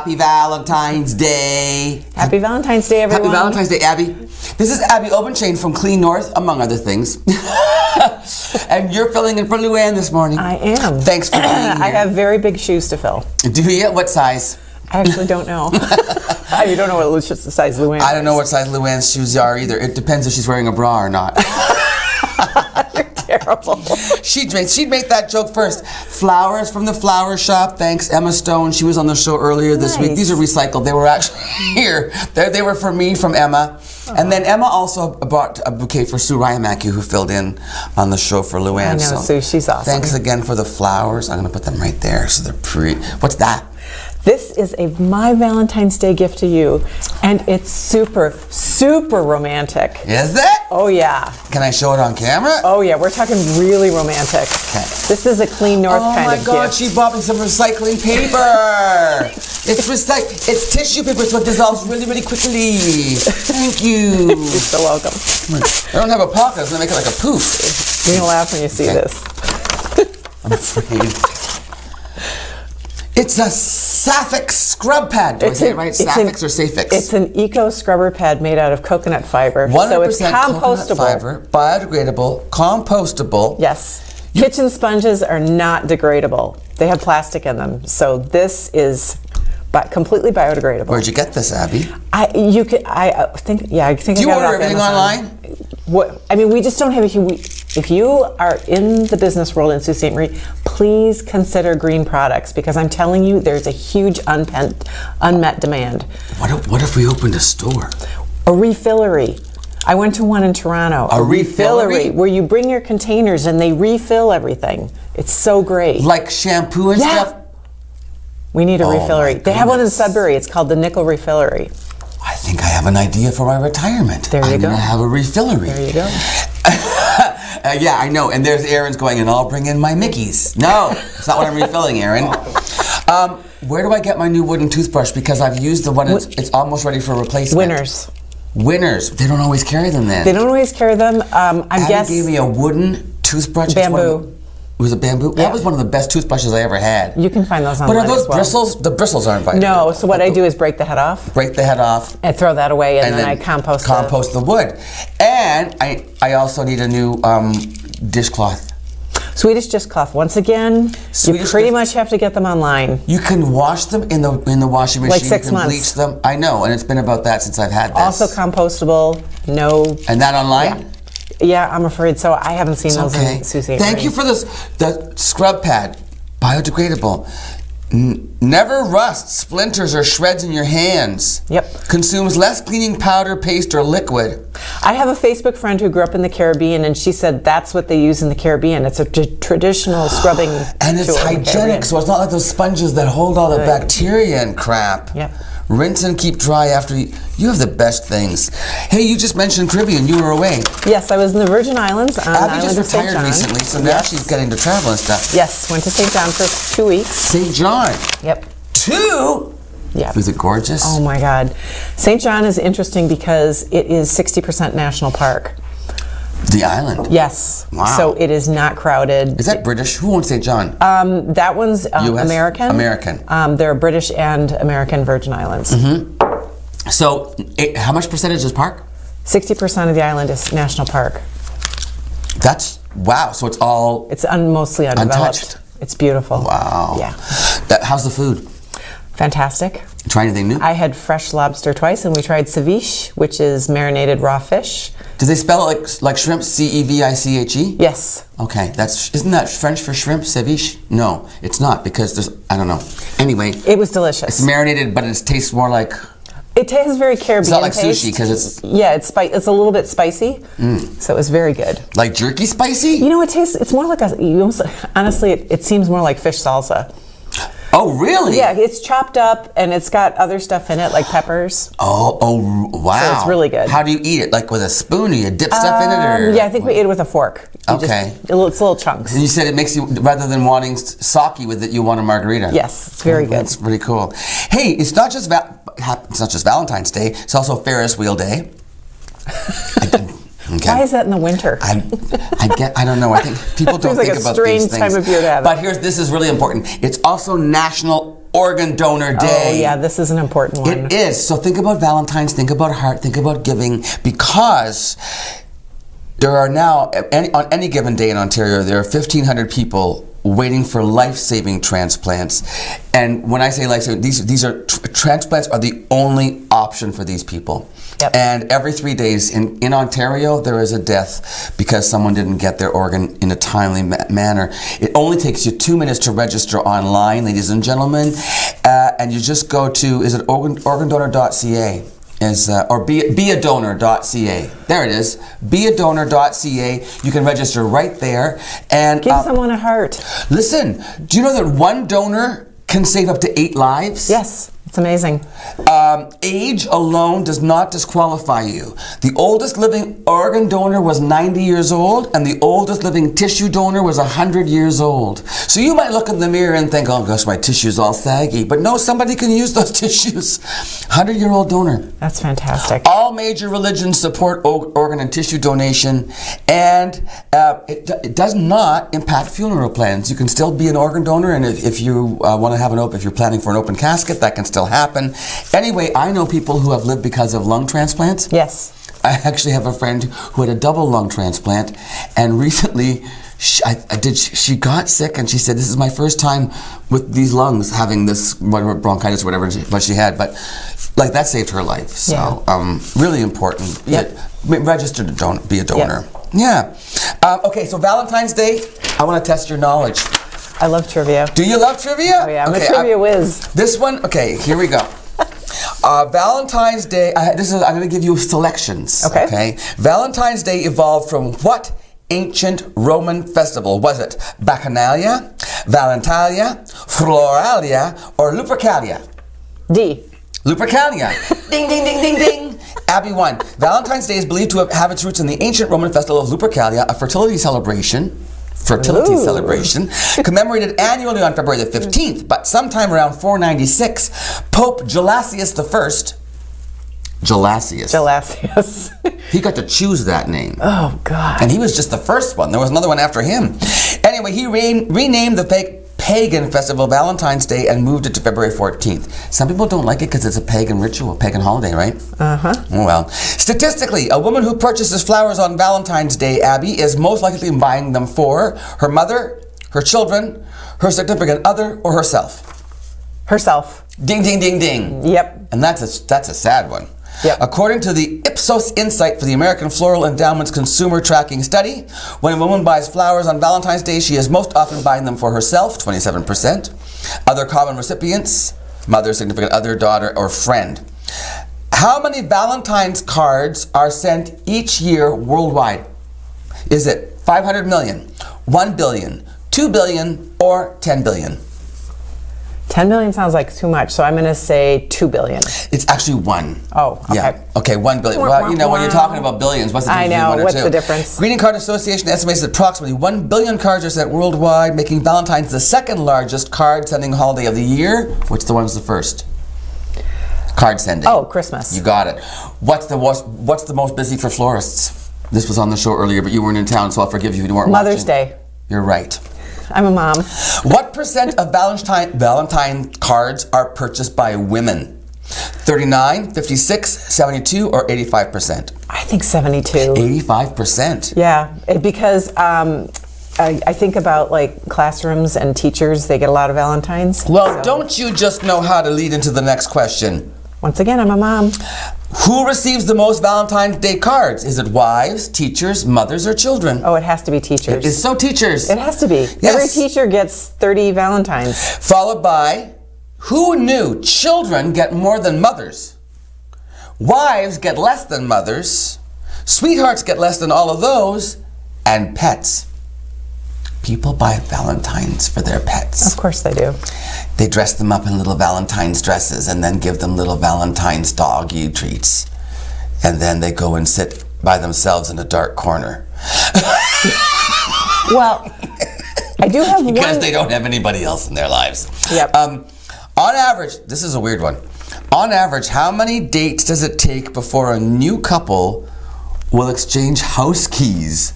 Happy Valentine's Day. Happy Valentine's Day, everyone. Happy Valentine's Day, Abby. This is Abby Obenchain from Clean North, among other things. And you're filling in for Luann this morning. I am. Thanks for being here. I have very big shoes to fill. Do you? What size? I actually don't know. You don't know what size Luann is. I don't know what size Luann's shoes are either. It depends if she's wearing a bra or not. You're terrible. She'd make that joke first. Flowers from the flower shop. Thanks, Emma Stone. She was on the show earlier this week. These are recycled. They were actually here. They were for me from Emma. And then Emma also bought a bouquet for Sue Ryamaki, who filled in on the show for Luann. I know, so Sue. She's awesome. Thanks again for the flowers. I'm going to put them right there so they're pretty. What's that? This is my Valentine's Day gift to you, and it's super, super romantic. Is it? Oh, yeah. Can I show it on camera? Oh, yeah. We're talking really romantic. Okay. This is a Clean North kind of gift. Oh, my God. She bought me some recycling paper. It's tissue paper, so it dissolves really, really quickly. Thank you. You're so welcome. I don't have a pocket. It's going to make it like a poof. You're going to laugh when you see this. I'm afraid. It's a Sapphic scrub pad. Do I say it right? Sapphics or Sapphics? It's an eco scrubber pad made out of coconut fiber. 100% so it's compostable. Coconut fiber, biodegradable, compostable. Yes. Kitchen sponges are not degradable. They have plastic in them. So this is completely biodegradable. Where'd you get this, Abby? I think I got it off everything Amazon. Online? We just don't have if you are in the business world in Sault Ste. Marie, please consider green products, because I'm telling you, there's a huge unmet demand. What if we opened a store? A refillery. I went to one in Toronto. A refillery? Where you bring your containers and they refill everything. It's so great. Like shampoo and stuff? We need a refillery. They have one in Sudbury. It's called the Nickel Refillery. I think I have an idea for my retirement. There you go. I'm going to have a refillery. There you go. Yeah, I know. And there's Aaron's going, and I'll bring in my Mickeys. No, it's not what I'm refilling, Aaron. Where do I get my new wooden toothbrush? Because I've used the one, it's almost ready for replacement. Winners. They don't always carry them then. They don't always carry them. Abby gave me a wooden toothbrush. Bamboo. Was it bamboo? Yeah. That was one of the best toothbrushes I ever had. You can find those online. But are those as well. bristles? The bristles aren't biodegradable. No, so what I do is break the head off. Break the head off. And throw that away, and then I compost the wood. And I also need a new dishcloth. Swedish dishcloth. Once again, you pretty much have to get them online. You can wash them in the washing machine. Like 6 months. Bleach them. I know, and it's been about that since I've had this. Also compostable. No. And that online? Yeah. Yeah, I'm afraid so. I haven't seen those in Sault Ste. Thank you for this. The scrub pad, biodegradable. Never rusts, splinters, or shreds in your hands. Yep. Consumes less cleaning powder, paste, or liquid. I have a Facebook friend who grew up in the Caribbean, and she said that's what they use in the Caribbean. It's a traditional scrubbing and it's hygienic, so it's not like those sponges that hold all the bacteria and crap. Yep. Rinse and keep dry after you have the best things. Hey, you just mentioned Caribbean. You were away. Yes, I was in the Virgin Islands. Abby just retired recently, so now she's getting to travel and stuff. Yes, went to St. John for 2 weeks. St. John? Yep. 2? Yeah. Was it gorgeous? Oh my God. St. John is interesting because it is 60% national park. The island? Yes. Wow. So it is not crowded. Is that British? Who owns St. John? That one's American. American. They're British and American Virgin Islands. Mm-hmm. So how much percentage is park? 60% of the island is national park. That's, wow. So it's all... It's mostly undeveloped. Untouched. It's beautiful. Wow. Yeah. How's the food? Fantastic. Try anything new? I had fresh lobster twice, and we tried ceviche, which is marinated raw fish. Do they spell it like shrimp, C-E-V-I-C-H-E? Yes. Okay, isn't that French for shrimp, ceviche? No, it's not, because there's, I don't know. Anyway. It was delicious. It's marinated, but it tastes more like... It tastes very Caribbean. It's not like taste. sushi, because it's... Yeah, it's a little bit spicy, so it was very good. Like jerky spicy? You know, it's more like honestly, it seems more like fish salsa. Oh, really? Yeah, it's chopped up, and it's got other stuff in it, like peppers. Oh, wow. So it's really good. How do you eat it? Like with a spoon, or you dip stuff in it? Or yeah, I think we ate it with a fork. Okay. It's little chunks. And you said it makes you, rather than wanting sake with it, you want a margarita. Yes, it's very good. That's pretty cool. Hey, it's not just Valentine's Day, it's also Ferris Wheel Day. Okay. Why is that in the winter? I don't know. I think people don't think about these things. Seems like a strange time of year to have it. But this is really important. It's also National Organ Donor Day. Oh, yeah, this is an important one. It is. So think about Valentine's, think about heart, think about giving, because there are now, on any given day in Ontario, there are 1,500 people waiting for life-saving transplants. And when I say life-saving, these are transplants are the only option for these people. Yep. And every 3 days in Ontario, there is a death because someone didn't get their organ in a timely manner. It only takes you 2 minutes to register online, ladies and gentlemen. And you just go to, is it organdonor.ca? Or beadonor.ca. There it is, beadonor.ca. You can register right there. And give someone a heart. Listen, do you know that one donor can save up to 8 lives? Yes, it's amazing. Age alone does not disqualify you. The oldest living organ donor was 90 years old, and the oldest living tissue donor was 100 years old. So you might look in the mirror and think, oh gosh, my tissue's all saggy. But no, somebody can use those tissues. 100-year-old donor. That's fantastic. All major religions support organ and tissue donation, and it does not impact funeral plans. You can still be an organ donor, and if you want to have if you're planning for an open casket, that can still happen. Anyway, I know people who have lived because of lung transplants. Yes. I actually have a friend who had a double lung transplant, and recently she got sick, and she said, this is my first time with these lungs having this bronchitis or whatever she had, but like that saved her life. So really important. Register to be a donor. Yep. Yeah. Okay, so Valentine's Day, I want to test your knowledge. I love trivia. Do you love trivia? Oh yeah, I'm a trivia whiz. This one, okay, here we go. Valentine's Day, I'm going to give you selections. Okay. Valentine's Day evolved from what ancient Roman festival? Was it Bacchanalia, Valentalia, Floralia, or Lupercalia? D. Lupercalia. Ding, ding, ding, ding, ding. Abby won. Valentine's Day is believed to have its roots in the ancient Roman festival of Lupercalia, a fertility celebration, commemorated annually on February the 15th, but sometime around 496, Pope Gelasius I, Gelasius. he got to choose that name. Oh, God. And he was just the first one. There was another one after him. Anyway, he renamed the pagan festival Valentine's Day and moved it to February 14th. Some people don't like it because it's a pagan ritual, pagan holiday, right? Uh-huh. Oh, well. Statistically, a woman who purchases flowers on Valentine's Day, Abby, is most likely buying them for her mother, her children, her significant other, or herself. Herself. Ding, ding, ding, ding. Yep. And that's a sad one. Yep. According to the Ipsos Insight for the American Floral Endowment's consumer tracking study, when a woman buys flowers on Valentine's Day, she is most often buying them for herself, 27%. Other common recipients, mother, significant other, daughter, or friend. How many Valentine's cards are sent each year worldwide? Is it 500 million, 1 billion, 2 billion, or 10 billion? 10 billion sounds like too much, so I'm going to say 2 billion. It's actually 1. Oh, okay. Yeah. Okay, 1 billion. Well, you know, when you're talking about billions, what's the difference between 1 or 2? What's the difference? Greeting Card Association estimates that approximately 1 billion cards are sent worldwide, making Valentine's the second largest card sending holiday of the year. Which the one's the first? Card sending. Oh, Christmas. You got it. What's the most busy for florists? This was on the show earlier, but you weren't in town, so I'll forgive you if you weren't watching. Mother's Day. You're right. I'm a mom. What percent of Valentine cards are purchased by women? 39, 56, 72, or 85%? I think 72. 85%? Yeah, because I think about like classrooms and teachers, they get a lot of Valentines. Well, don't you just know how to lead into the next question? Once again, I'm a mom. Who receives the most Valentine's Day cards? Is it wives, teachers, mothers, or children? Oh, it has to be teachers. It's so teachers. It has to be. Yes. Every teacher gets 30 Valentines. Followed by, who knew children get more than mothers? Wives get less than mothers. Sweethearts get less than all of those. And pets. People buy Valentines for their pets. Of course they do. They dress them up in little Valentine's dresses and then give them little Valentine's doggy treats. And then they go and sit by themselves in a dark corner. Well, I do have because they don't have anybody else in their lives. Yep. On average, this is a weird one. On average, how many dates does it take before a new couple will exchange house keys?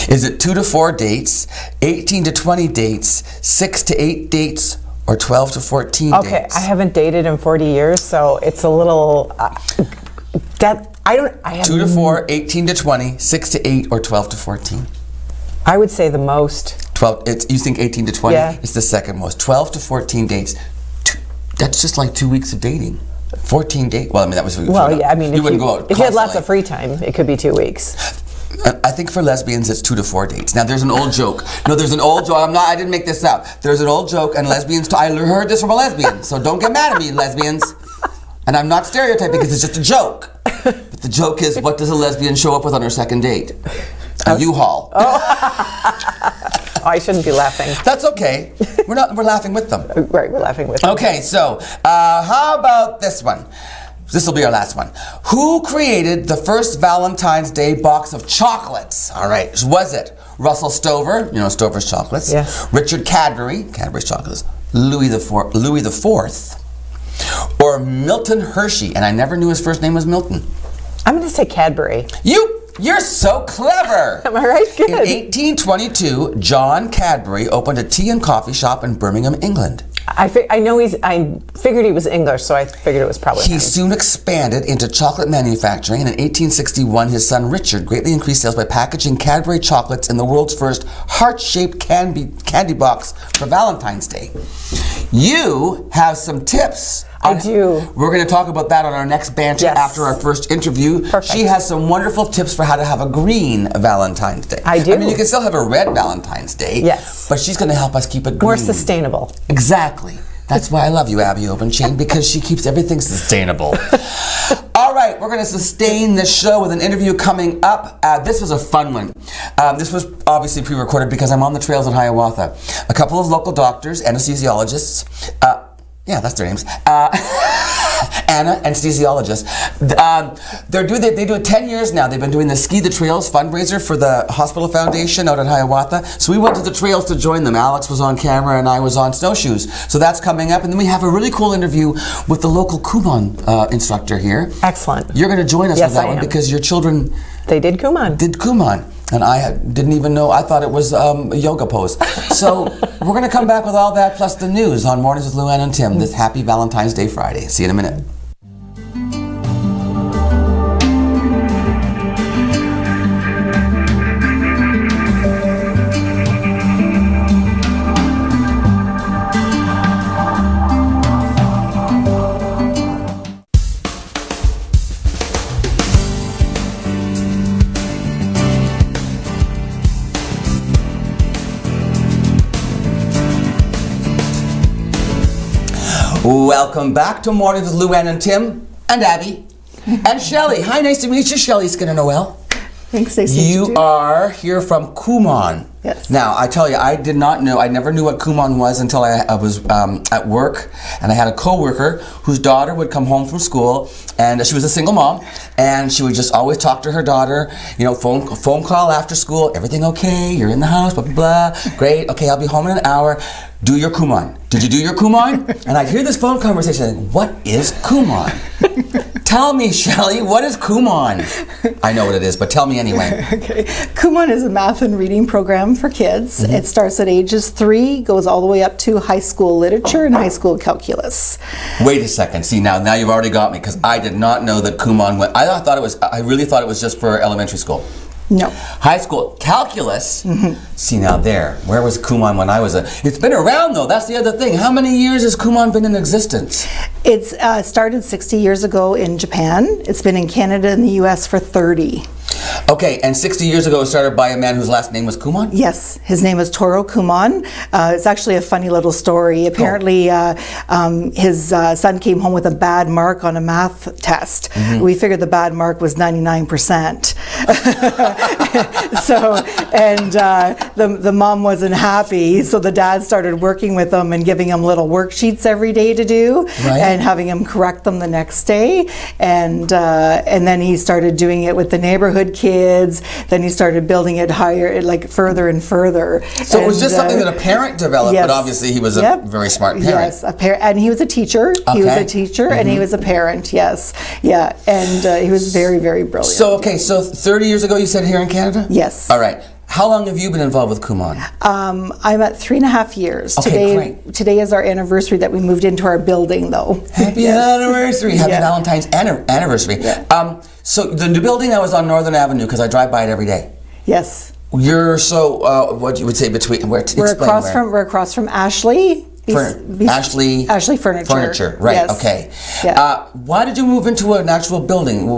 Is it 2 to 4 dates, 18 to 20 dates, 6 to 8 dates, or 12 to 14 Okay, dates? I haven't dated in 40 years, so it's a little, I have 2 to 4, 18 to 20, 6 to 8, or 12 to 14? I would say the most. 12, you think 18 to 20? Yeah. It's the second most. 12 to 14 dates. That's just like 2 weeks of dating. 14 dates. Well, I mean, that was... Well, yeah, I mean, you wouldn't go out if you had lots constantly. of free time, it could be 2 weeks. I think for lesbians, it's 2 to 4 dates. Now, there's an old joke. No, there's an old joke. I didn't make this up. There's an old joke, and lesbians... I heard this from a lesbian, so don't get mad at me, lesbians. And I'm not stereotyping because it's just a joke. But the joke is, what does a lesbian show up with on her second date? A U-Haul. Oh, I shouldn't be laughing. That's okay. We're laughing with them. Right, we're laughing with them. Okay, so how about this one? This will be our last one. Who created the first Valentine's Day box of chocolates? All right, was it Russell Stover, you know Stover's chocolates? Yes. Richard Cadbury's chocolates, Louis the Fourth, or Milton Hershey? And I never knew his first name was Milton. I'm going to say Cadbury. You're so clever. Am I right? Good. In 1822, John Cadbury opened a tea and coffee shop in Birmingham, England. I figured he was English, so I figured it was probably He him. soon expanded into chocolate manufacturing, and in 1861, his son Richard greatly increased sales by packaging Cadbury chocolates in the world's first heart-shaped candy box for Valentine's Day. You have some tips. I do. We're going to talk about that on our next banter Yes. after our first interview. Perfect. She has some wonderful tips for how to have a green Valentine's Day. I do. I mean, you can still have a red Valentine's Day. Yes. But she's going to help us keep it green. More sustainable. Exactly. That's why I love you, Abby Openchain, because she keeps everything sustainable. All right, we're going to sustain this show with an interview coming up. This was a fun one. This was obviously pre-recorded because I'm on the trails in Hiawatha. A couple of local doctors, anesthesiologists, yeah, that's their names. Anna, anesthesiologist. They do it 10 years now. They've been doing the Ski the Trails fundraiser for the Hospital Foundation out in Hiawatha. So we went to the trails to join them. Alex was on camera and I was on snowshoes. So that's coming up. And then we have a really cool interview with the local Kumon instructor here. Excellent. You're going to join us Yes, with that I one am. because your children They did Kumon. did Kumon. And I didn't even know, I thought it was a yoga pose. So we're going to come back with all that plus the news on Mornings with Luann and Tim this happy Valentine's Day Friday. See you in a minute. Welcome back to Mornings with Luann and Tim and Abby and Shelley. Hi, nice to meet you, Shelley Skinner Noel. Thanks, Stacey. You are here from Kumon. Yes. Now, I tell you, I did not know, I never knew what Kumon was until I was at work, and I had a coworker whose daughter would come home from school, and she was a single mom, and she would just always talk to her daughter, you know, phone call after school, everything okay, you're in the house, blah, blah, blah, great, okay, I'll be home in an hour, do your Kumon. Did you do your Kumon? And I'd hear this phone conversation, like, what is Kumon? Tell me, Shelley, what is Kumon? I know what it is, but tell me anyway. Okay. Kumon is a math and reading program for kids. It starts at ages 3, goes all the way up to high school literature and high school calculus. Wait a second. See, now you've already got me, because I did not know that Kumon went. I really thought it was just for elementary school. No. High school calculus. See, now where was Kumon when I was it's been around though, that's the other thing. How many years has Kumon been in existence? It's started 60 years ago in Japan. It's been in Canada and the US for 30. Okay, and 60 years ago it started by a man whose last name was Kumon? Yes, his name is Toro Kumon. It's actually a funny little story. Apparently, his son came home with a bad mark on a math test. We figured the bad mark was 99%. So, and the mom wasn't happy, so the dad started working with him and giving him little worksheets every day to do, and having him correct them the next day. And then he started doing it with the neighborhood kids. Then he started building it higher, like further and further. So it was just something that a parent developed, yes. but obviously he was a very smart parent. Yes, and he was a teacher. Okay. He was a teacher, and he was a parent. Yes, yeah, and he was very, very brilliant. So 30 years ago you said here in Canada? Yes. All right. How long have you been involved with Kumon? I'm at 3.5 years. Okay, great. Today is our anniversary that we moved into our building, though. Happy anniversary! Happy Valentine's anniversary. Yeah. So the new building that was on Northern Avenue, because I drive by it every day. Yes. You're what you would say between where? We're across from Ashley. Ashley Furniture. Right. Yes. Okay. Yeah. Why did you move into an actual building?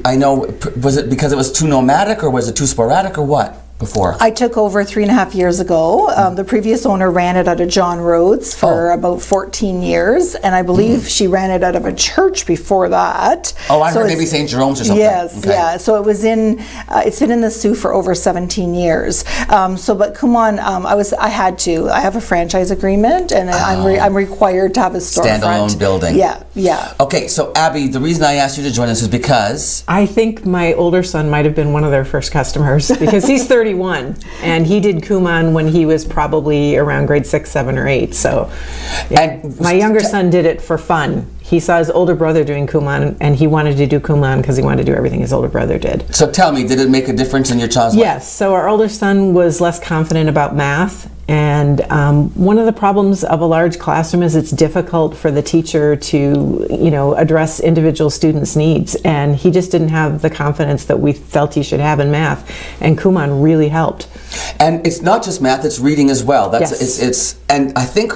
I know. Was it because it was too nomadic, or was it too sporadic, or what? Before? I took over 3.5 years ago. The previous owner ran it out of John Rhodes for about 14 years, and I believe she ran it out of a church before that. Oh, I heard maybe St. Jerome's or something. Yes, okay. Yeah. So it was it's been in the Sault for over 17 years. But Kumon, I have a franchise agreement, and I'm required to have a storefront. Standalone building. Yeah. Okay, so Abby, the reason I asked you to join us is because I think my older son might have been one of their first customers because he's 31 and he did Kumon when he was probably around grade 6, 7, or 8. So and my younger son did it for fun. He saw his older brother doing Kumon, and he wanted to do Kumon because he wanted to do everything his older brother did. So tell me, did it make a difference in your child's life? Yes. So our older son was less confident about math, and one of the problems of a large classroom is it's difficult for the teacher to, address individual students' needs, and he just didn't have the confidence that we felt he should have in math, and Kumon really helped. And it's not just math; it's reading as well. And I think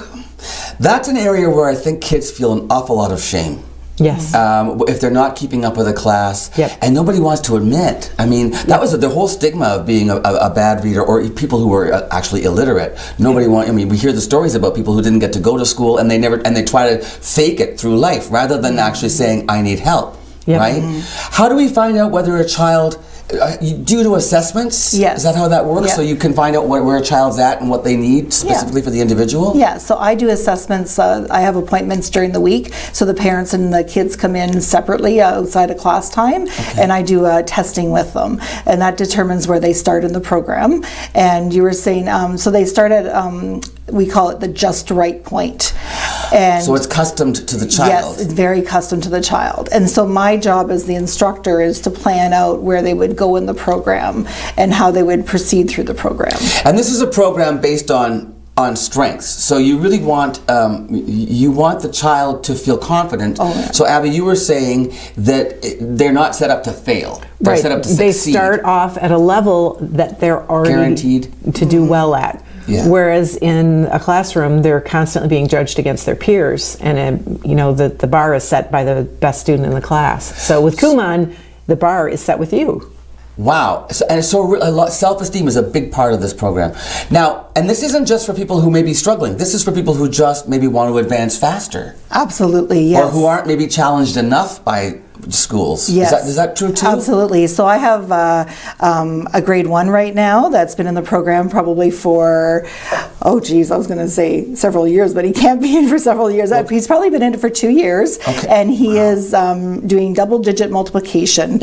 that's an area where I think kids feel an awful lot of shame. Yes. If they're not keeping up with a class. Yep. And nobody wants to admit. I mean, that was the whole stigma of being a bad reader, or people who were actually illiterate. We hear the stories about people who didn't get to go to school, and they try to fake it through life rather than actually saying, I need help. Yep. Right? Mm-hmm. How do we find out whether a child, due to assessments? Yes. Is that how that works? Yep. So you can find out where a child's at and what they need specifically for the individual? Yeah, so I do assessments. I have appointments during the week, so the parents and the kids come in separately outside of class time, and I do testing with them, and that determines where they start in the program. And you were saying, so they start at, we call it the just right point. And so it's custom to the child. Yes, it's very custom to the child. And so my job as the instructor is to plan out where they would go in the program and how they would proceed through the program. And this is a program based on strengths. So you really want the child to feel confident. Oh, yeah. So Abby, you were saying that they're not set up to fail. They're set up to succeed. They start off at a level that they're already guaranteed to do well at. Yeah. Whereas in a classroom, they're constantly being judged against their peers, and the bar is set by the best student in the class. So with Kumon, the bar is set with you. Wow. Self-esteem is a big part of this program. Now, and this isn't just for people who may be struggling. This is for people who just maybe want to advance faster. Absolutely, yes. Or who aren't maybe challenged enough by schools. Yes. Is that true too? Absolutely. So I have a grade 1 right now that's been in the program probably for, I was going to say several years, but he can't be in for several years. Okay. He's probably been in it for 2 years, and he is doing double-digit multiplication.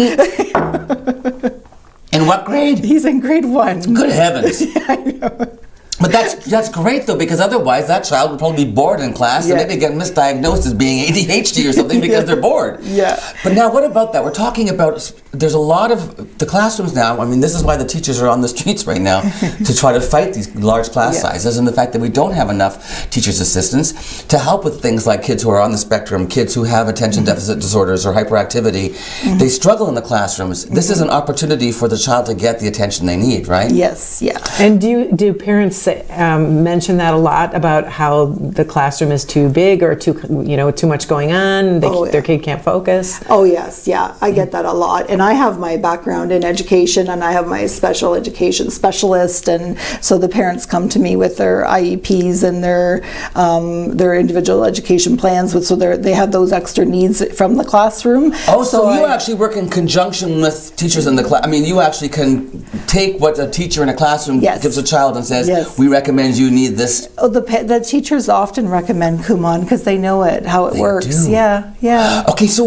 In what grade? He's in grade 1. Good heavens. Yeah, I know. But that's great though, because otherwise that child would probably be bored in class and maybe get misdiagnosed as being ADHD or something because they're bored. Yeah. But now what about that? We're talking about, there's a lot of the classrooms now. I mean, this is why the teachers are on the streets right now to try to fight these large class sizes, and the fact that we don't have enough teachers' assistants to help with things like kids who are on the spectrum, kids who have attention deficit disorders or hyperactivity. They struggle in the classrooms. This is an opportunity for the child to get the attention they need, right? Yes, yeah. And do parents mention that a lot about how the classroom is too big or too much going on? Their kid can't focus. Oh yes, yeah, I get that a lot. And I have my background in education, and I have my special education specialist, and so the parents come to me with their IEPs and their individual education plans. So they have those extra needs from the classroom. Oh, so you actually work in conjunction with teachers in the class. I mean, you actually can take what a teacher in a classroom gives a child and says, we recommend you need this. Oh, the teachers often recommend Kumon because they know how it works. Do. Yeah. Okay, so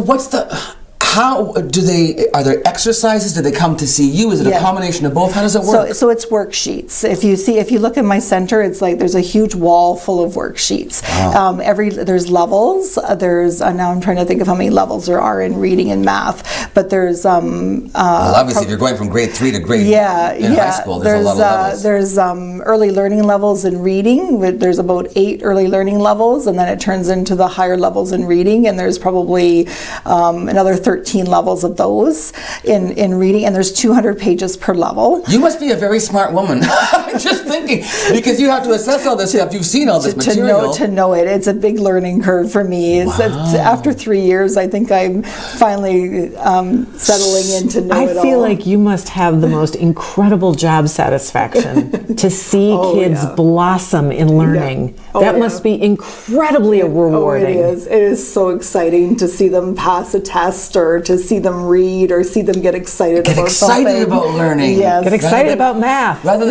How are there exercises? Do they come to see you? Is it a combination of both? How does it work? So it's worksheets. If you look in my center, it's like there's a huge wall full of worksheets. Wow. There's levels. There's now I'm trying to think of how many levels there are in reading and math. But there's well, obviously, if you're going from grade 3 to grade in high school, there's a lot of levels. There's early learning levels in reading. There's about 8 early learning levels, and then it turns into the higher levels in reading. And there's probably another 13 levels of those in reading, and there's 200 pages per level. You must be a very smart woman. I'm just thinking, because you have to assess all this stuff. You've seen all this material. To know it. It's a big learning curve for me. After 3 years, I think I'm finally settling into know it all. I feel like you must have the most incredible job satisfaction to see kids blossom in learning. That must be incredibly rewarding. It is. It is so exciting to see them pass a test, or to see them read, or see them get excited about something. Get excited about learning. Yes. Get excited about math. Rather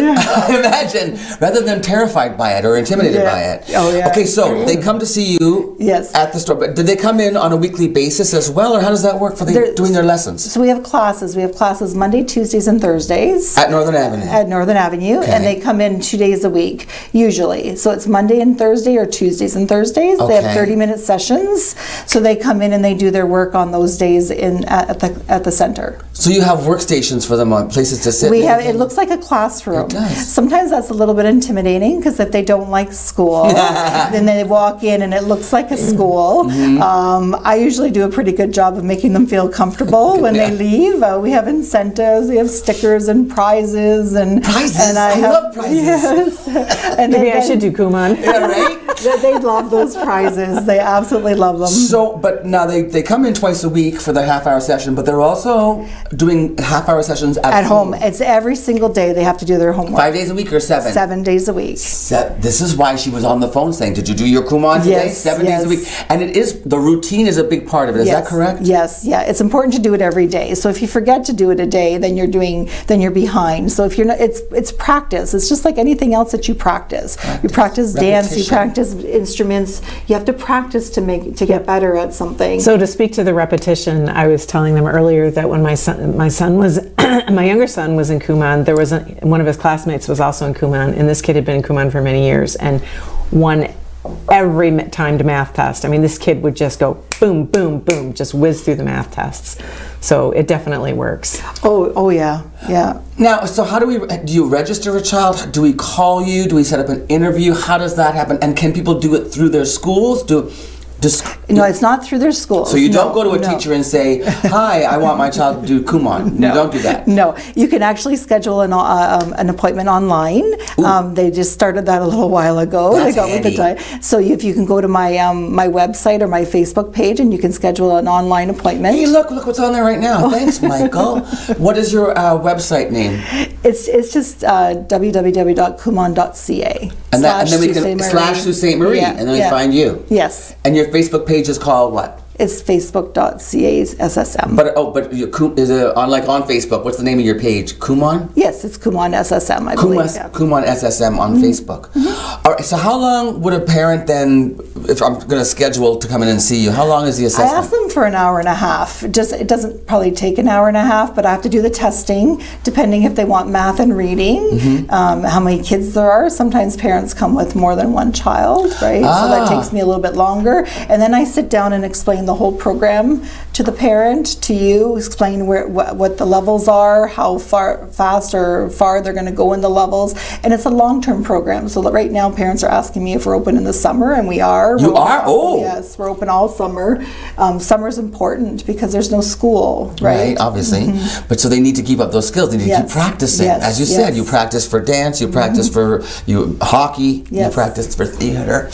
than terrified by it or intimidated by it. Oh, yeah. Okay, so they come to see you at the store. But do they come in on a weekly basis as well, or how does that work for doing their lessons? So we have classes. We have classes Monday, Tuesdays, and Thursdays. At Northern Avenue? At Northern Avenue. Okay. And they come in 2 days a week, usually. So it's Monday and Thursday, or Tuesdays and Thursdays. Okay. They have 30-minute sessions. So they come in and they do their work on those days at the center. So you have workstations for them, on places to sit? It looks like a classroom. It does. Sometimes that's a little bit intimidating, because if they don't like school, then they walk in and it looks like a school. I usually do a pretty good job of making them feel comfortable when they leave. We have incentives, we have stickers and prizes. Prizes? I love prizes. Yes. And maybe I should do Kumon. Yeah, right? They love those prizes. They absolutely love them. So, but now they come in twice a week for the half-hour session, but they're also doing half-hour sessions at home. It's every single day they have to do their homework. 5 days a week or 7? 7 days a week. This is why she was on the phone saying, did you do your Kumon today? Yes, 7 days a week. And the routine is a big part of it. Is that correct? Yes, yeah. It's important to do it every day. So if you forget to do it a day, then you're behind. So if you're not, it's practice. It's just like anything else that you practice. You practice dance, you practice instruments. You have to practice to get better at something. So to speak to the repetition, I was telling them earlier that when my son was, my younger son was in Kumon, there was one of his classmates was also in Kumon, and this kid had been in Kumon for many years and won every timed math test. I mean, this kid would just go boom, boom, boom, just whiz through the math tests. So it definitely works. Oh yeah. Now, so how do you register a child? Do we call you? Do we set up an interview? How does that happen? And can people do it through their schools? No, it's not through their schools. So you don't go to a teacher and say, hi, I want my child to do Kumon. No. You don't do that. No, you can actually schedule an appointment online. They just started that a little while ago. That's with the time. So if you can go to my my website or my Facebook page, and you can schedule an online appointment. Hey, look what's on there right now. Thanks, Michael. What is your website name? It's just www.kumon.ca. And then we can / Sault Ste. Marie, and then we find you. Yes. And your Facebook page is called what? It's facebook.ca/SSM. But is it on Facebook? What's the name of your page? Kumon? Yes, it's Kumon SSM, I believe. Kumon SSM on Facebook. All right. So how long would a parent then, if I'm going to schedule to come in and see you, how long is the assessment? I ask them for an hour and a half. It doesn't probably take an hour and a half, but I have to do the testing depending if they want math and reading, how many kids there are. Sometimes parents come with more than one child, right? So that takes me a little bit longer. And then I sit down and explain the whole program to the parent, to you, explain what the levels are, how fast or far they're going to go in the levels, and it's a long-term program. So right now parents are asking me if we're open in the summer, and we are. You are? Oh! Yes, we're open all summer. Summer's important because there's no school, right? Obviously. But so they need to keep up those skills. They need to keep practicing. As you said, you practice for dance, you practice for hockey, you practice for theater.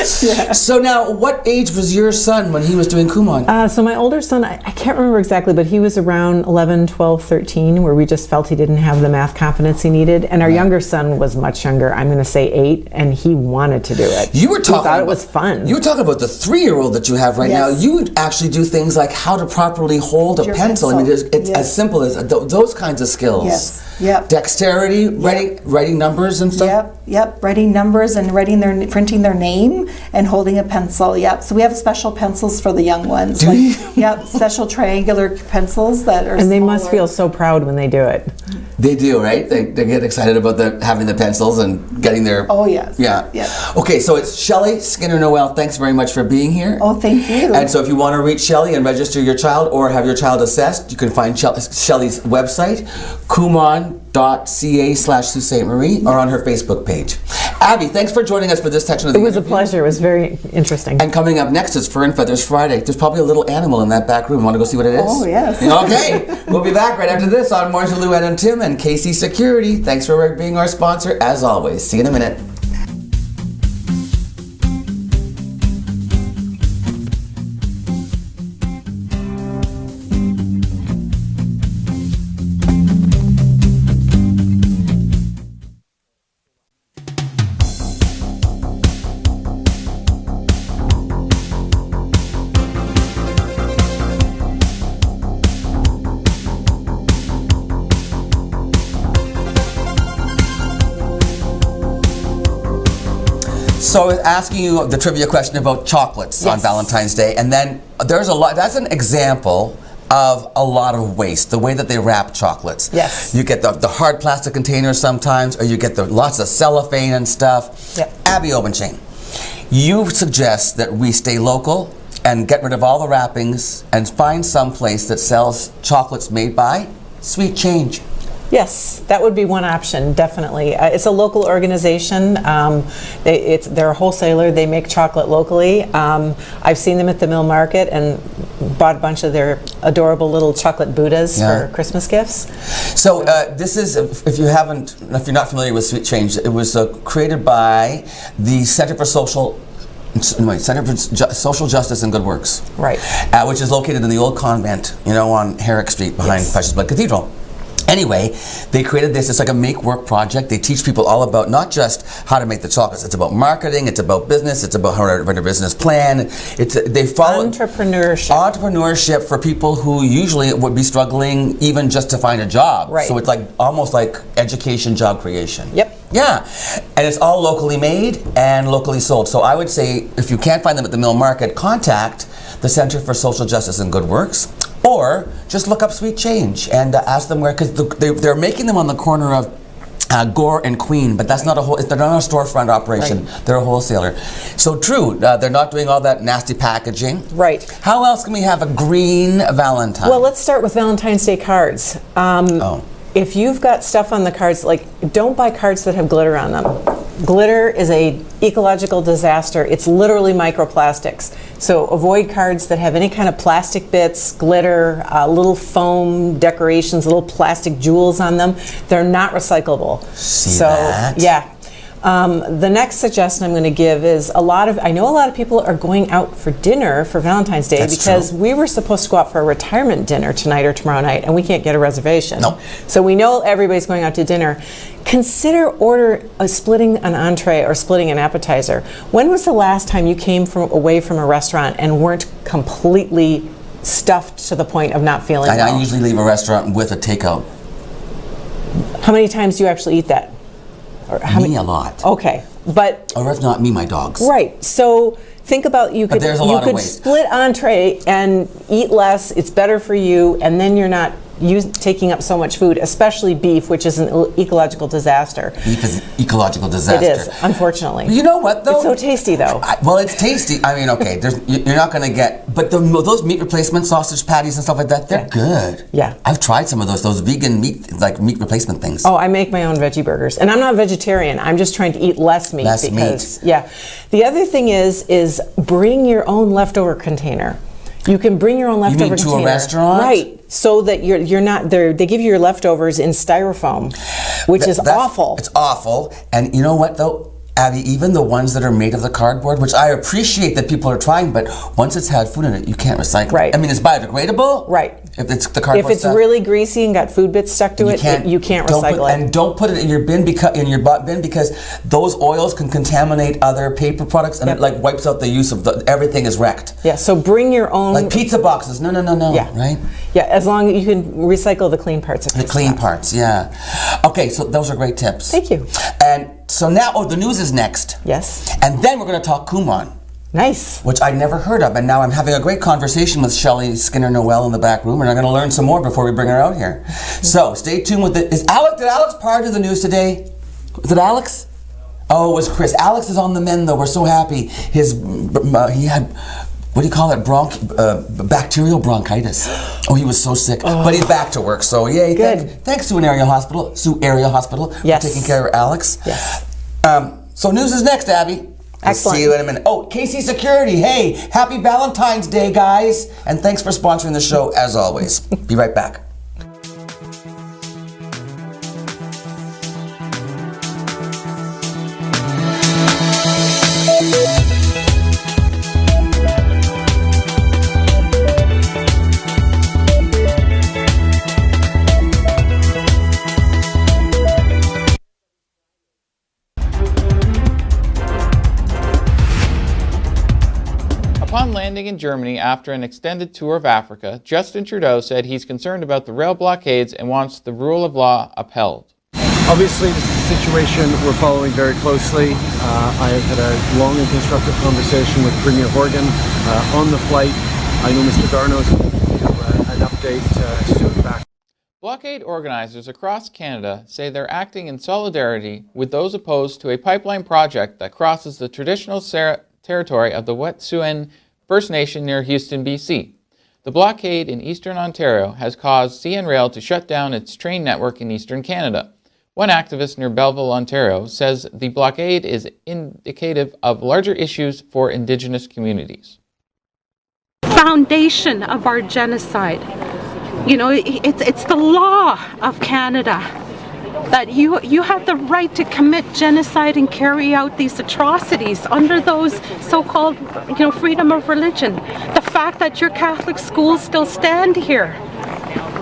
So now, what age was your son when he was doing Kumon? So my older son, I can't remember exactly, but he was around 11, 12, 13, where we just felt he didn't have the math confidence he needed. And our younger son was much younger, I'm going to say 8, and he wanted to do it. You were talking thought it was fun. You were talking about the 3-year-old that you have right now. You would actually do things like how to properly hold a pencil. I mean, it's as simple as those kinds of skills. Yep. Dexterity, writing numbers and stuff. Yep. Writing numbers and printing their name and holding a pencil. Yep. So we have special pencils for the young ones. Do you? Yep. Special triangular pencils that are. And they must feel so proud when they do it. They do, right? They get excited about having the pencils and getting their. Oh yes. Yeah. Yeah. Okay, so it's Shelley Skinner Noel. Thanks very much for being here. Oh, thank you. And so if you want to reach Shelley and register your child or have your child assessed, you can find Shelley's website, kumon.ca/Sault Ste. Marie, or on her Facebook page. Abby, thanks for joining us for this section of the It was interview. a pleasure. It was very interesting. And coming up next is Fur and Feathers Friday. There's probably a little animal in that back room. Want to go see what it is? Oh, yes. Okay. We'll be back right after this on Mornings with Lou Ann and Tim and Casey Security. Thanks for being our sponsor, as always. See you in a minute. So I was asking you the trivia question about chocolates on Valentine's Day, and then there's a lot. That's an example of a lot of waste, the way that they wrap chocolates. Yes. You get the hard plastic containers sometimes, or you get lots of cellophane and stuff. Yep. Abby Obenchain, you suggest that we stay local and get rid of all the wrappings and find some place that sells chocolates made by Sweet Change. Yes, that would be one option, definitely. It's a local organization. They're a wholesaler. They make chocolate locally. I've seen them at the Mill Market and bought a bunch of their adorable little chocolate Buddhas for Christmas gifts. So this is, if you're not familiar with Sweet Change, it was created by the Center for Social Justice and Good Works. Right. Which is located in the old convent, on Herrick Street behind Precious Blood Cathedral. Anyway, they created this. It's like a make-work project. They teach people all about not just how to make the chocolates. It's about marketing. It's about business. It's about how to run a business plan. They follow entrepreneurship for people who usually would be struggling even just to find a job. Right. So it's almost like education, job creation. Yep. Yeah, and it's all locally made and locally sold. So I would say if you can't find them at the Mill Market, contact the Center for Social Justice and Good Works, or just look up Sweet Change and ask them where, because they're making them on the corner of Gore and Queen, but that's not they're not a storefront operation. Right. They're a wholesaler. So true, they're not doing all that nasty packaging. Right. How else can we have a green Valentine? Well, let's start with Valentine's Day cards. If you've got stuff on the cards, don't buy cards that have glitter on them. Glitter is an ecological disaster. It's literally microplastics. So avoid cards that have any kind of plastic bits, glitter, little foam decorations, little plastic jewels on them. They're not recyclable. See that? Yeah. The next suggestion I'm going to give is I know a lot of people are going out for dinner for Valentine's Day. That's because true. we were supposed to go out for a retirement dinner tonight or tomorrow night, and we can't get a reservation. No. So we know everybody's going out to dinner. Consider splitting an entree or splitting an appetizer. When was the last time you came away from a restaurant and weren't completely stuffed to the point of not feeling well? I usually leave a restaurant with a takeout. How many times do you actually eat that? A lot. Okay, but or if not, me, my dogs. Right. So think about you could waste. split entree and eat less. It's better for you, and then you're not taking up so much food, especially beef, which is an ecological disaster. Beef is an ecological disaster. It is, unfortunately. You know what, though? It's so tasty, though. Well, it's tasty. I mean, okay, you're not going to get, but those meat replacement sausage patties and stuff like that, they're good. Yeah. I've tried some of those vegan meat replacement things. Oh, I make my own veggie burgers, and I'm not vegetarian. I'm just trying to eat less meat. Yeah. The other thing is bring your own leftover container. You can bring your own leftover container. You mean to a restaurant? Right. So that you're not there. They give you your leftovers in styrofoam, which is awful. It's awful. And you know what though, Abby, even the ones that are made of the cardboard, which I appreciate that people are trying, but once it's had food in it, you can't recycle it. Right. I mean, it's biodegradable. Right. If it's the cardboard If it's stuff, really greasy and got food bits stuck to you can't recycle it. And don't put it in your bin because those oils can contaminate other paper products, and it like wipes out the use of everything is wrecked. Yeah, so bring your own. Like pizza boxes. No. Yeah. Right? Yeah, as long as you can recycle the clean parts of the clean parts, yeah. Okay, so those are great tips. Thank you. And so now, the news is next. Yes. And then we're going to talk Kumon. Nice. Which I'd never heard of, and now I'm having a great conversation with Shelley Skinner-Noel in the back room, and I'm going to learn some more before we bring her out here. So stay tuned with it. Did Alex part of the news today? Was it Alex? Oh, it was Chris. Alex is on the mend, though. We're so happy. He had, what do you call it, bacterial bronchitis. Oh, he was so sick. But he's back to work, so yay. Good. Thanks, Sioux Area Hospital, for taking care of Alex. Yes. So news is next, Abby. Excellent. We'll see you in a minute. Oh, KC Security. Hey, happy Valentine's Day, guys. And thanks for sponsoring the show, as always. Be right back. Upon landing in Germany after an extended tour of Africa, Justin Trudeau said he's concerned about the rail blockades and wants the rule of law upheld. Obviously, this is a situation we're following very closely. I have had a long and constructive conversation with Premier Horgan on the flight. I know Mr. Darno is going to give you an update soon back. Blockade organizers across Canada say they're acting in solidarity with those opposed to a pipeline project that crosses the traditional territory of the Wet'suwet'en First Nation near Houston, BC. The blockade in eastern Ontario has caused CN Rail to shut down its train network in eastern Canada. One activist near Belleville, Ontario, says the blockade is indicative of larger issues for Indigenous communities. Foundation of our genocide. You know, it's the law of Canada that you have the right to commit genocide and carry out these atrocities under those so-called, freedom of religion. The fact that your Catholic schools still stand here,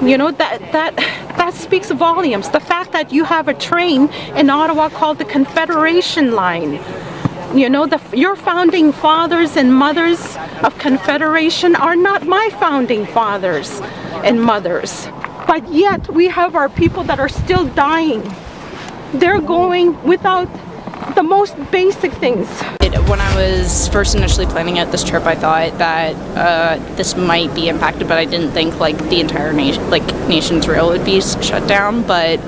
that speaks volumes. The fact that you have a train in Ottawa called the Confederation Line. Your founding fathers and mothers of Confederation are not my founding fathers and mothers. But yet we have our people that are still dying. They're going without the most basic things. When I was first initially planning out this trip, I thought that this might be impacted, but I didn't think the entire nation, Nation's Rail would be shut down. But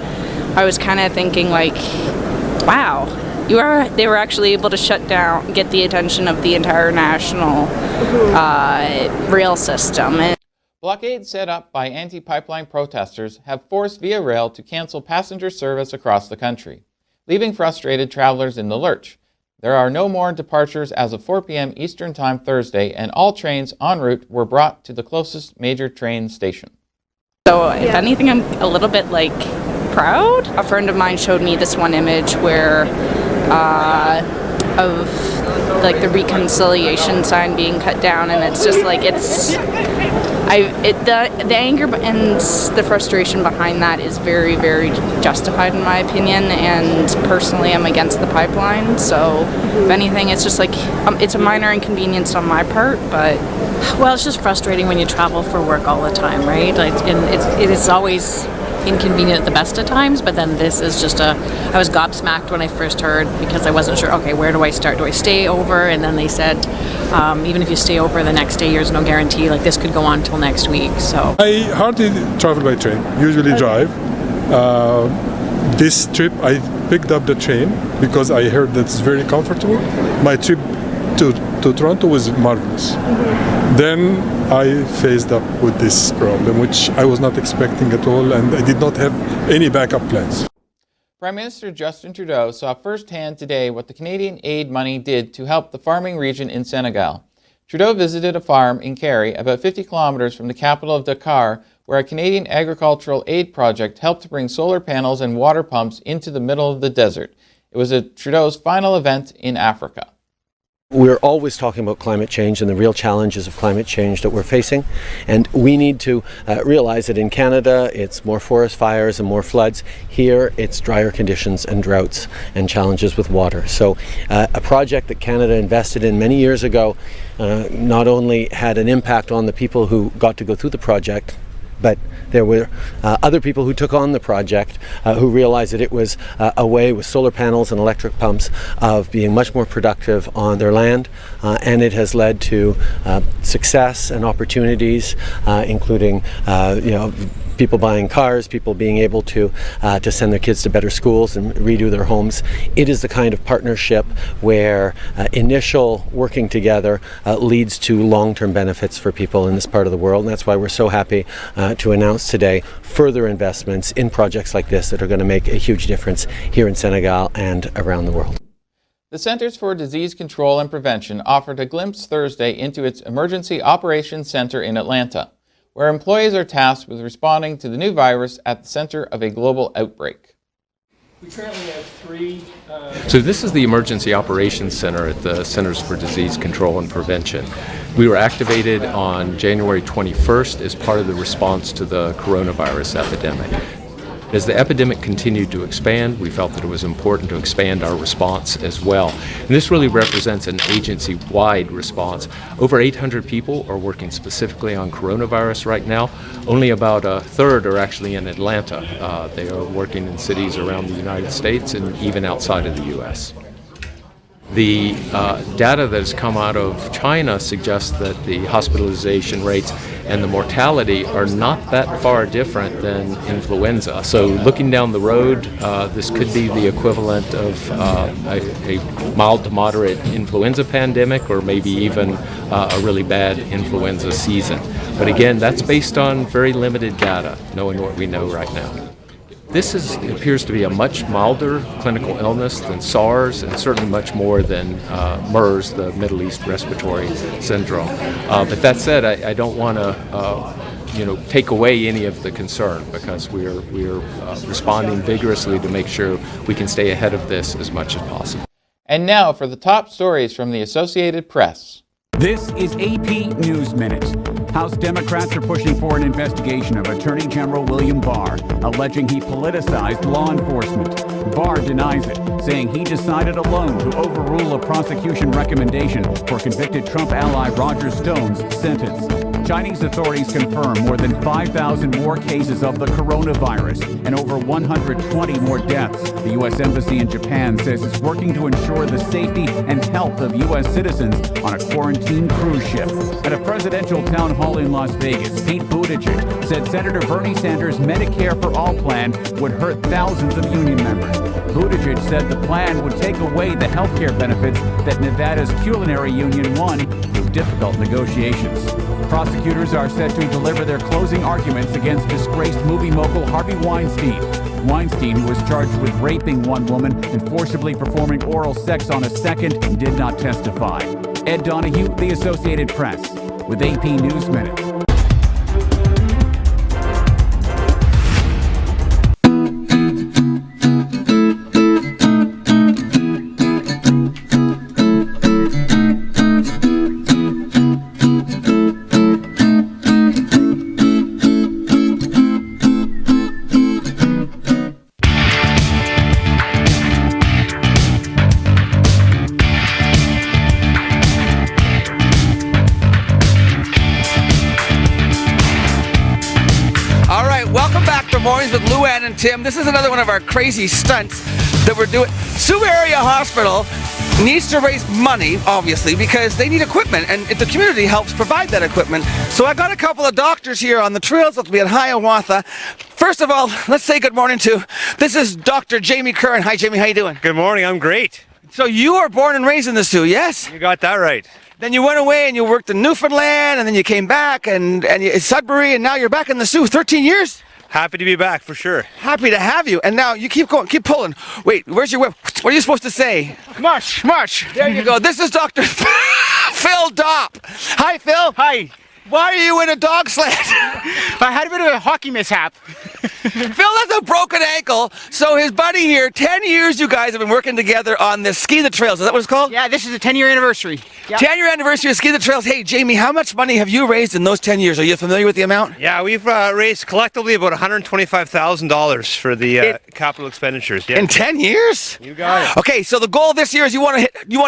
I was kind of thinking wow, they were actually able to shut down, get the attention of the entire national rail system. Blockades set up by anti-pipeline protesters have forced Via Rail to cancel passenger service across the country, leaving frustrated travelers in the lurch. There are no more departures as of 4 p.m. Eastern Time Thursday, and all trains en route were brought to the closest major train station. So if anything, I'm a little bit proud. A friend of mine showed me this one image where of the reconciliation sign being cut down, and it's just the anger and the frustration behind that is very, very justified in my opinion, and personally I'm against the pipeline, so if anything it's just it's a minor inconvenience on my part, but well, it's just frustrating when you travel for work all the time, right? And it is always inconvenient at the best of times, but then this is just I was gobsmacked when I first heard, because I wasn't sure, okay, where do I start? Do I stay over? And then they said, even if you stay over the next day, there's no guarantee, this could go on till next week, so. I hardly travel by train, usually drive. This trip I picked up the train because I heard that it's very comfortable. My trip to Toronto was marvelous. Then I faced up with this problem, which I was not expecting at all, and I did not have any backup plans. Prime Minister Justin Trudeau saw firsthand today what the Canadian aid money did to help the farming region in Senegal. Trudeau visited a farm in Kerry, about 50 kilometers from the capital of Dakar, where a Canadian agricultural aid project helped to bring solar panels and water pumps into the middle of the desert. It was Trudeau's final event in Africa. We're always talking about climate change and the real challenges of climate change that we're facing, and we need to realize that in Canada it's more forest fires and more floods. Here it's drier conditions and droughts and challenges with water. So a project that Canada invested in many years ago not only had an impact on the people who got to go through the project, but there were other people who took on the project who realized that it was a way with solar panels and electric pumps of being much more productive on their land, and it has led to success and opportunities, including people buying cars, people being able to send their kids to better schools and redo their homes. It is the kind of partnership where initial working together leads to long-term benefits for people in this part of the world, and that's why we're so happy to announce today further investments in projects like this that are going to make a huge difference here in Senegal and around the world. The Centers for Disease Control and Prevention offered a glimpse Thursday into its Emergency Operations Center in Atlanta, where employees are tasked with responding to the new virus at the center of a global outbreak. We currently have three. So this is the Emergency Operations Center at the Centers for Disease Control and Prevention. We were activated on January 21st as part of the response to the coronavirus epidemic. As the epidemic continued to expand, we felt that it was important to expand our response as well. And this really represents an agency-wide response. Over 800 people are working specifically on coronavirus right now. Only about a third are actually in Atlanta. They are working in cities around the United States and even outside of the U.S. The data that has come out of China suggests that the hospitalization rates and the mortality are not that far different than influenza. So looking down the road, this could be the equivalent of a mild to moderate influenza pandemic, or maybe even a really bad influenza season. But again, that's based on very limited data, knowing what we know right now. This appears to be a much milder clinical illness than SARS, and certainly much more than MERS, the Middle East Respiratory Syndrome. But that said, I don't want to take away any of the concern, because we're responding vigorously to make sure we can stay ahead of this as much as possible. And now for the top stories from the Associated Press. This is AP News Minute. House Democrats are pushing for an investigation of Attorney General William Barr, alleging he politicized law enforcement. Barr denies it, saying he decided alone to overrule a prosecution recommendation for convicted Trump ally Roger Stone's sentence. Chinese authorities confirm more than 5,000 more cases of the coronavirus and over 120 more deaths. The U.S. Embassy in Japan says it's working to ensure the safety and health of U.S. citizens on a quarantine cruise ship. At a presidential town hall in Las Vegas, Pete Buttigieg said Senator Bernie Sanders' Medicare for All plan would hurt thousands of union members. Buttigieg said the plan would take away the health care benefits that Nevada's culinary union won through difficult negotiations. Prosecutors are set to deliver their closing arguments against disgraced movie mogul Harvey Weinstein. Weinstein, who was charged with raping one woman and forcibly performing oral sex on a second, did not testify. Ed Donahue, The Associated Press, with AP News Minute. With Luann and Tim. This is another one of our crazy stunts that we're doing. Sioux Area Hospital needs to raise money, obviously, because they need equipment, and the community helps provide that equipment. So I got a couple of doctors here on the trails that will be at Hiawatha. First of all, let's say good morning to, this is Dr. Jamie Curran. Hi, Jamie, how you doing? Good morning, I'm great. So you were born and raised in the Sioux, yes? You got that right. Then you went away and you worked in Newfoundland, and then you came back and Sudbury, and now you're back in the Sioux. 13 years? Happy to be back, for sure. Happy to have you. And now you keep going, keep pulling. Wait, where's your whip? What are you supposed to say? Mush, mush. There you go. This is Dr. Phil Dopp. Hi, Phil. Hi. Why are you in a dog sled? I had a bit of a hockey mishap. Phil has a broken ankle, so his buddy here, 10 years you guys have been working together on this Ski the Trails. Is that what it's called? Yeah, this is a 10-year anniversary. Yep. 10-year anniversary of Ski the Trails. Hey, Jamie, how much money have you raised in those 10 years? Are you familiar with the amount? Yeah, we've raised collectively about $125,000 for the capital expenditures. Yeah. In 10 years? You got it. Okay, so the goal this year is you want to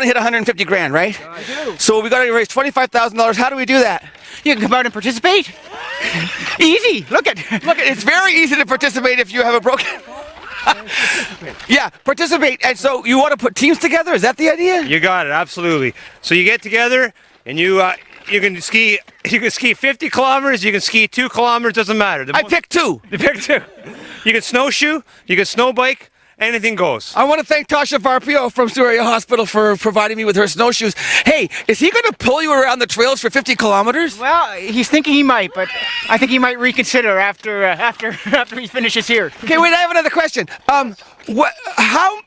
hit 150 grand, right? I do. So we got to raise $25,000. How do we do that? You can come out and participate. Easy. Look at. It's very easy to participate if you have a broken. Yeah, participate. And so you want to put teams together? Is that the idea? You got it. Absolutely. So you get together and you can ski. You can ski 50 kilometers. You can ski 2 kilometers. Doesn't matter. I picked 2. You pick 2. You can snowshoe. You can snow bike. Anything goes. I want to thank Tasha Varpio from Sault Ste Hospital for providing me with her snowshoes. Hey, is he going to pull you around the trails for 50 kilometers? Well, he's thinking he might, but I think he might reconsider after he finishes here. Okay, wait. I have another question. How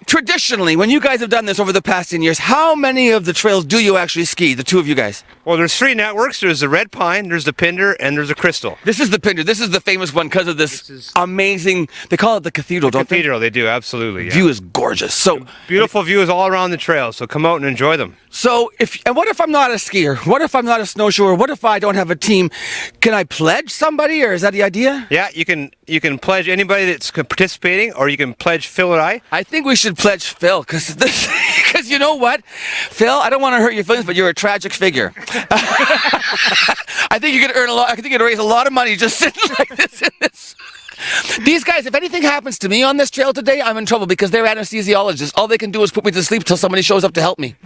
traditionally, when you guys have done this over the past 10 years, how many of the trails do you actually ski? The two of you guys? Well, there's 3 networks. There's the Red Pine, there's the Pinder, and there's the Crystal. This is the Pinder. This is the famous one because of this amazing. They call it the cathedral, don't they? Cathedral, they do, absolutely. Yeah. View is gorgeous. So beautiful views all around the trail. So come out and enjoy them. So what if I'm not a skier? What if I'm not a snowshoer? What if I don't have a team? Can I pledge somebody, or is that the idea? Yeah, you can pledge anybody that's participating, or you can pledge Phil and I. I think we should pledge Phil because you know what, Phil, I don't want to hurt your feelings, but you're a tragic figure. I think you could earn a lot. I think you could raise a lot of money just sitting like this in this. These guys, if anything happens to me on this trail today, I'm in trouble because they're anesthesiologists. All they can do is put me to sleep till somebody shows up to help me.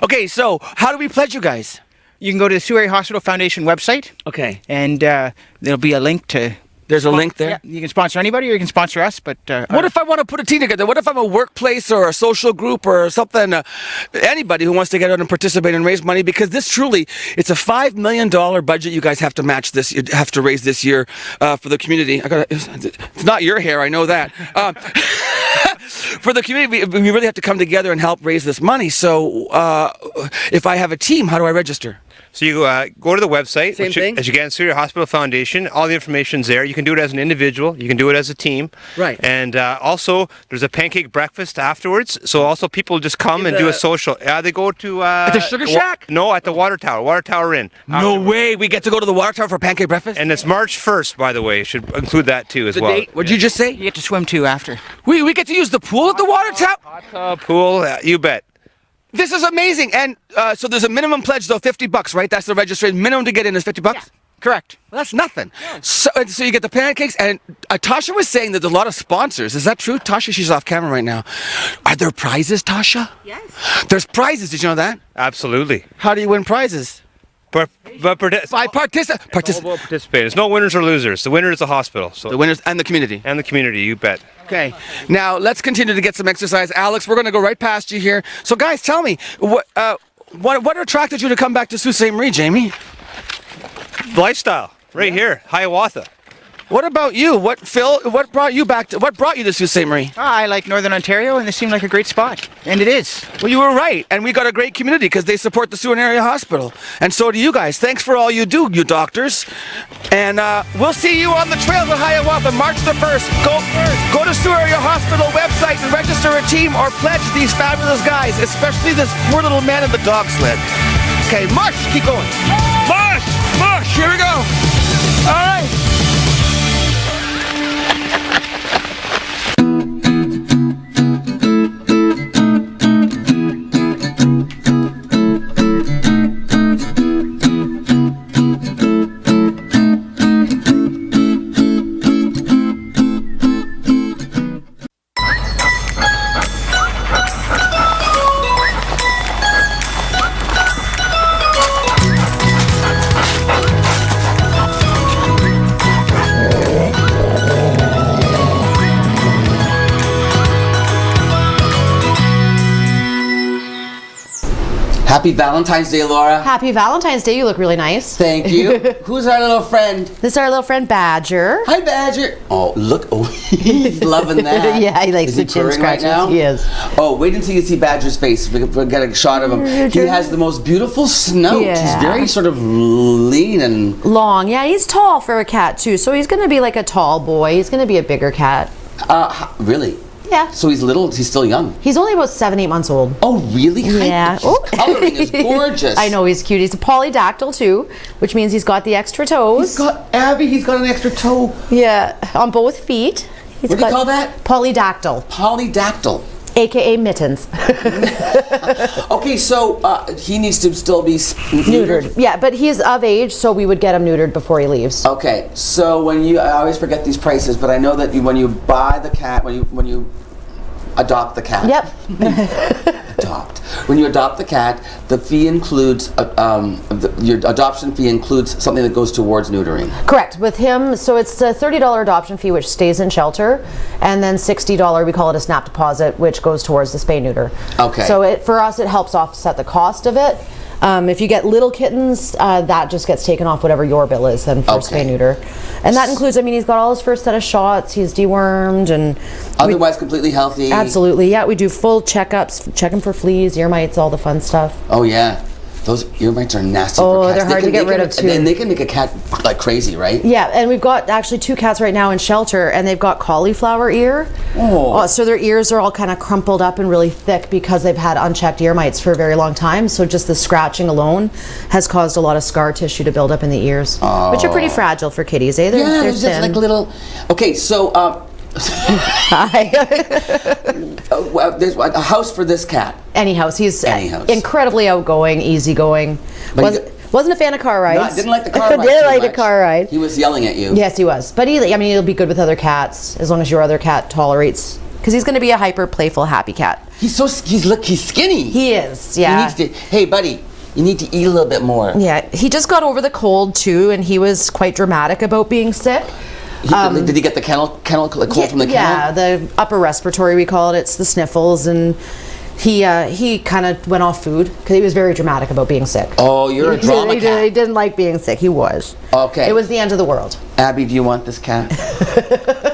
Okay, so how do we pledge you guys? You can go to the Sault Ste Hospital Foundation website. Okay. And there'll be a link to. There's a link there? Yeah, you can sponsor anybody or you can sponsor us, but... what if I want to put a team together? What if I'm a workplace or a social group or something? Anybody who wants to get out and participate and raise money, because this truly, it's a $5 million budget you guys have to match this, you have to raise this year for the community. It's not your hair, I know that. For the community, we really have to come together and help raise this money. So if I have a team, how do I register? So you go to the website, Same thing? as you get Sault Ste Hospital Foundation. All the information's there. You can do it as an individual. You can do it as a team. Right. And also, there's a pancake breakfast afterwards. So also people just come and do a social. They go to... at the Sugar Shack? No, at the Water Tower Inn. No way. We get to go to the Water Tower for pancake breakfast? And it's March 1st, by the way. Should include that too as well. Date? What'd you just say? You get to swim too after. We get to use the pool at the Water Tower? Hot tub, pool, you bet. This is amazing. And so there's a minimum pledge, though, $50, right? That's the registration. Minimum to get in is $50? Yeah, correct. Well, that's nothing. No. So you get the pancakes, and Tasha was saying that there's a lot of sponsors. Is that true? Tasha, she's off camera right now. Are there prizes, Tasha? Yes. There's prizes. Did you know that? Absolutely. How do you win prizes? By participate. There's no winners or losers. The winner is the hospital. So the winners and the community. And the community, you bet. Okay. Now let's continue to get some exercise. Alex, we're going to go right past you here. So guys, tell me, what attracted you to come back to Sault Ste. Marie, Jamie? Lifestyle, right here, Hiawatha. What about you? Phil, what brought you to Sault Ste. Marie? I like Northern Ontario, and this seemed like a great spot. And it is. Well, you were right. And we got a great community because they support the Sault Area Hospital. And so do you guys. Thanks for all you do, you doctors. And we'll see you on the trails of Hiawatha, March the 1st. Go to Sault Area Hospital website and register a team or pledge these fabulous guys, especially this poor little man in the dog sled. Okay, march! Keep going. March! March! Here we go. All right. Happy Valentine's Day, Laura. Happy Valentine's Day. You look really nice. Thank you. Who's our little friend? This is our little friend Badger. Hi, Badger. Oh, look. Oh, he's loving that. Yeah, he likes is the he chin purring scratches. right now? He is. Oh, wait until you see Badger's face. We'll get a shot of him. He has the most beautiful snout. Yeah. He's very sort of lean and long. Yeah, he's tall for a cat too. So he's going to be like a tall boy. He's going to be a bigger cat. Really? Yeah. So he's little. He's still young. He's only about 7-8 months old. Oh, really? Yeah. His coloring is gorgeous. I know, he's cute. He's a polydactyl too, which means he's got the extra toes. He's got an extra toe. Yeah, on both feet. What do you call that? Polydactyl. Polydactyl. AKA mittens. Okay, so he needs to still be neutered. Yeah, but he's of age, so we would get him neutered before he leaves. Okay, so I always forget these prices, but I know that when you buy the cat, when you adopt the cat. Yep. When you adopt the cat, the fee includes your adoption fee includes something that goes towards neutering. Correct. With him, so it's a $30 adoption fee, which stays in shelter, and then $60, we call it a snap deposit, which goes towards the spay neuter. Okay. So for us, it helps offset the cost of it. If you get little kittens, that just gets taken off whatever your bill is then for spay neuter. And that includes, he's got all his first set of shots, he's dewormed, and otherwise completely healthy. Absolutely, yeah. We do full checkups, check him for fleas, ear mites, all the fun stuff. Oh yeah. Those ear mites are nasty for cats. They're hard to get rid of too. And they can make a cat like crazy, right? Yeah, and we've got actually 2 cats right now in shelter, and they've got cauliflower ear. So their ears are all kind of crumpled up and really thick because they've had unchecked ear mites for a very long time. So just the scratching alone has caused a lot of scar tissue to build up in the ears, which are pretty fragile for kitties, eh? They're just like little. Okay, so. Hi. There's a house for this cat. Any house. He's incredibly outgoing, easygoing. Wasn't a fan of car rides. No, didn't like the car ride. Didn't like the car ride. He was yelling at you. Yes, he was. But he'll be good with other cats as long as your other cat tolerates. Because he's going to be a hyper, playful, happy cat. He's skinny. He is. Yeah. He needs to. Hey, buddy. You need to eat a little bit more. Yeah. He just got over the cold too, and he was quite dramatic about being sick. Did he get the kennel cold from the kennel? Yeah, the upper respiratory, we call it. It's the sniffles, and he kind of went off food because he was very dramatic about being sick. Oh, you're a drama cat. He didn't like being sick. He was. Okay. It was the end of the world. Abby, do you want this cat?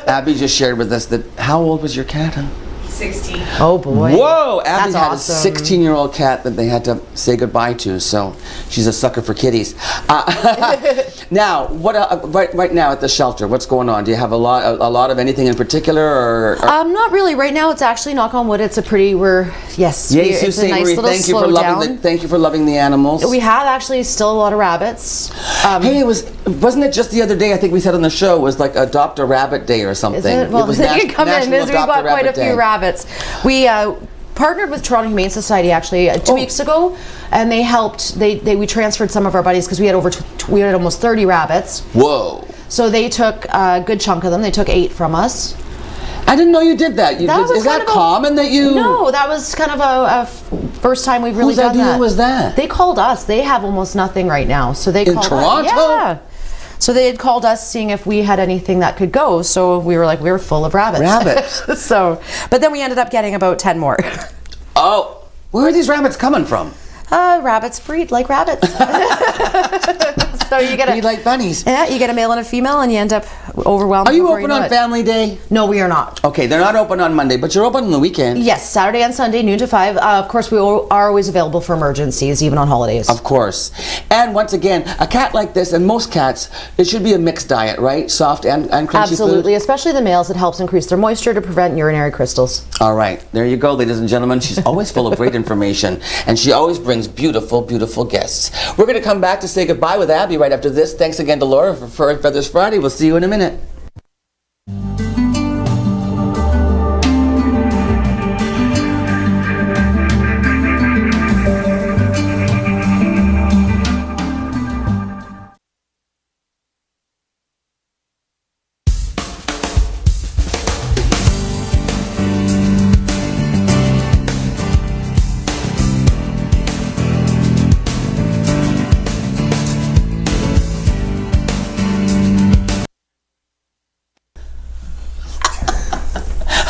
Abby just shared with us that. How old was your cat? Huh? 16. Oh boy. Whoa! Abby That's had awesome. a 16-year-old cat that they had to say goodbye to, so she's a sucker for kitties. Now, what right now at the shelter? What's going on? Do you have a lot of anything in particular, or? Not really. Right now, it's actually, knock on wood, it's a pretty. It's a nice little slowdown. Thank you for loving the animals. We have actually still a lot of rabbits. Hey, wasn't it just the other day? I think we said on the show it was like Adopt a Rabbit Day or something. Is it? Well, it was you can come in. We've got quite a few rabbits. We partnered with Toronto Humane Society actually 2 weeks ago, and they helped. We transferred some of our buddies because we had almost 30 rabbits. Whoa! So they took a good chunk of them. They took 8 from us. I didn't know you did that. Is that common that you? No, that was kind of a first time we've really done that. Whose idea was that? They called us. They have almost nothing right now, so they called Toronto? Yeah. So they had called us seeing if we had anything that could go. So we were full of rabbits. But then we ended up getting about 10 more. Oh, where are these rabbits coming from? Rabbits breed like rabbits. So you get breed like bunnies. Yeah, you get a male and a female, and you end up overwhelmed. Are you open on Family Day? No, we are not. Okay, they're not open on Monday, but you're open on the weekend. Yes, Saturday and Sunday, noon to 5. Of course, we are always available for emergencies, even on holidays. Of course. And once again, a cat like this, and most cats, it should be a mixed diet, right? Soft and crunchy Absolutely, food? Especially the males. It helps increase their moisture to prevent urinary crystals. All right, there you go, ladies and gentlemen. She's always full of great information, and she always brings beautiful, beautiful guests. We're going to come back to say goodbye with Abby right after this. Thanks again to Laura for Fur and Feathers Friday. We'll see you in a minute.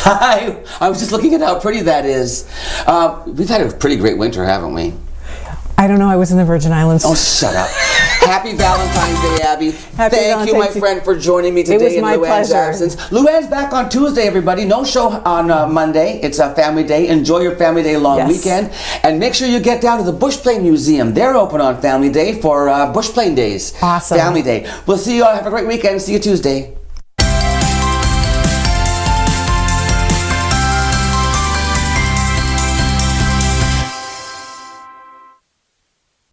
Hi, I was just looking at how pretty that is. We've had a pretty great winter, haven't we? I don't know. I was in the Virgin Islands. Oh, shut up. Happy Valentine's Day, Abby. Thank you, my friend, for joining me today in Luann's absence. Luann's back on Tuesday, everybody. No show on Monday. It's a family day. Enjoy your family day long weekend. And make sure you get down to the Bush Plane Museum. They're open on Family Day for Bush Plane Days. Awesome. Family Day. We'll see you all. Have a great weekend. See you Tuesday.